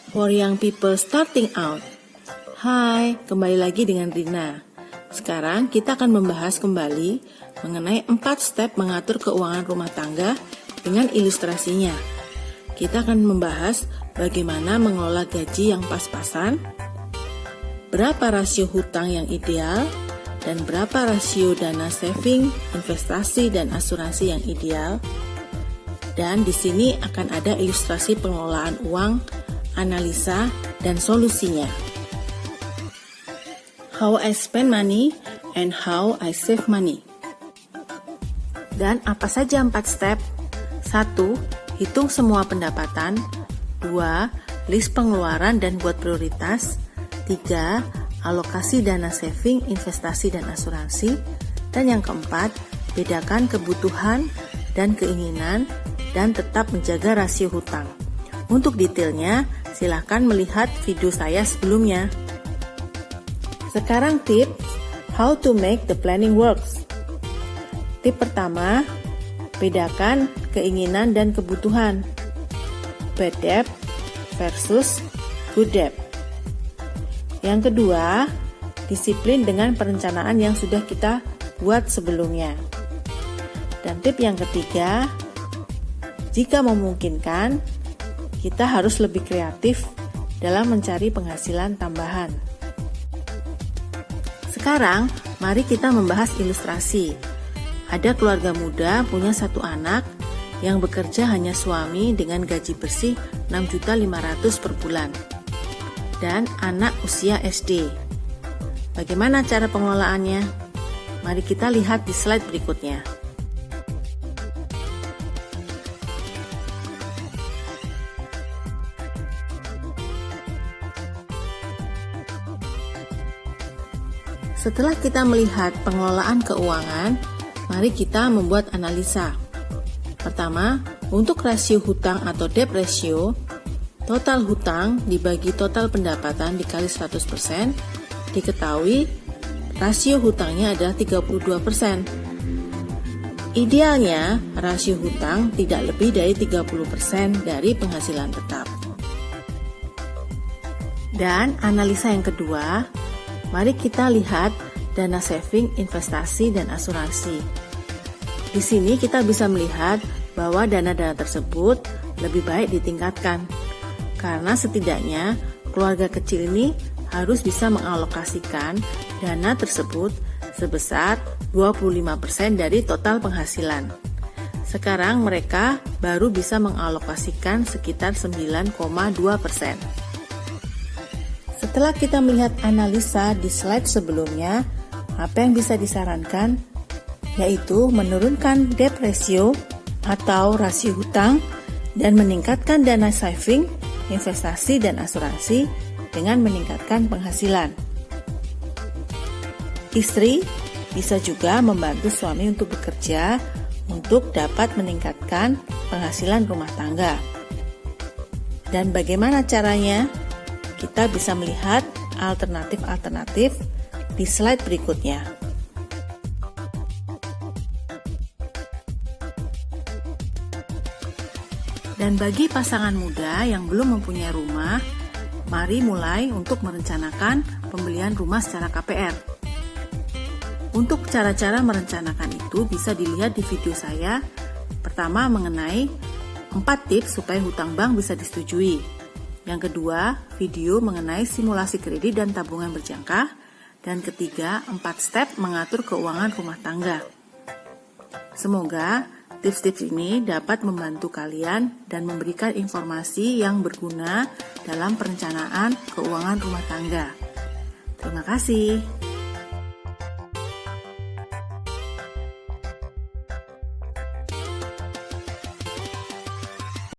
For young people starting out. Hai, kembali lagi dengan Rina. Sekarang kita akan membahas kembali mengenai 4 step mengatur keuangan rumah tangga dengan ilustrasinya. Kita akan membahas bagaimana mengelola gaji yang pas-pasan, berapa rasio hutang yang ideal, dan berapa rasio dana saving, investasi, dan asuransi yang ideal. Dan di sini akan ada ilustrasi pengelolaan uang, analisa, dan solusinya. How I spend money and how I save money. Dan apa saja 4 step? 1. Hitung semua pendapatan. 2. List pengeluaran dan buat prioritas. 3. Alokasi dana saving, investasi, dan asuransi. Dan yang keempat, bedakan kebutuhan dan keinginan dan tetap menjaga rasio hutang. Untuk detailnya, silakan melihat video saya sebelumnya. Sekarang tips how to make the planning works. Tip pertama, bedakan keinginan dan kebutuhan. Bad debt versus good debt. Yang kedua, disiplin dengan perencanaan yang sudah kita buat sebelumnya. Dan tip yang ketiga, jika memungkinkan, kita harus lebih kreatif dalam mencari penghasilan tambahan. Sekarang, mari kita membahas ilustrasi. Ada keluarga muda punya 1 anak yang bekerja hanya suami dengan gaji bersih 6.500.000 per bulan. Dan anak usia SD. Bagaimana cara pengelolaannya? Mari kita lihat di slide berikutnya. Setelah kita melihat pengelolaan keuangan, mari kita membuat analisa. Pertama, untuk rasio hutang atau debt ratio, total hutang dibagi total pendapatan dikali 100%, diketahui rasio hutangnya adalah 32%. Idealnya, rasio hutang tidak lebih dari 30% dari penghasilan tetap. Dan analisa yang kedua, mari kita lihat dana saving, investasi, dan asuransi. Di sini kita bisa melihat bahwa dana-dana tersebut lebih baik ditingkatkan, karena setidaknya keluarga kecil ini harus bisa mengalokasikan dana tersebut sebesar 25% dari total penghasilan. Sekarang mereka baru bisa mengalokasikan sekitar 9,2%. Setelah kita melihat analisa di slide sebelumnya, apa yang bisa disarankan? Yaitu menurunkan debt ratio atau rasio hutang dan meningkatkan dana saving, investasi, dan asuransi dengan meningkatkan penghasilan. Istri bisa juga membantu suami untuk bekerja untuk dapat meningkatkan penghasilan rumah tangga. Dan bagaimana caranya? Kita bisa melihat alternatif-alternatif di slide berikutnya. Dan bagi pasangan muda yang belum mempunyai rumah, mari mulai untuk merencanakan pembelian rumah secara KPR. Untuk cara-cara merencanakan itu bisa dilihat di video saya. Pertama, mengenai 4 tips supaya hutang bank bisa disetujui. Yang kedua, video mengenai simulasi kredit dan tabungan berjangka. Dan ketiga, 4 step mengatur keuangan rumah tangga. Semoga tips-tips ini dapat membantu kalian dan memberikan informasi yang berguna dalam perencanaan keuangan rumah tangga. Terima kasih.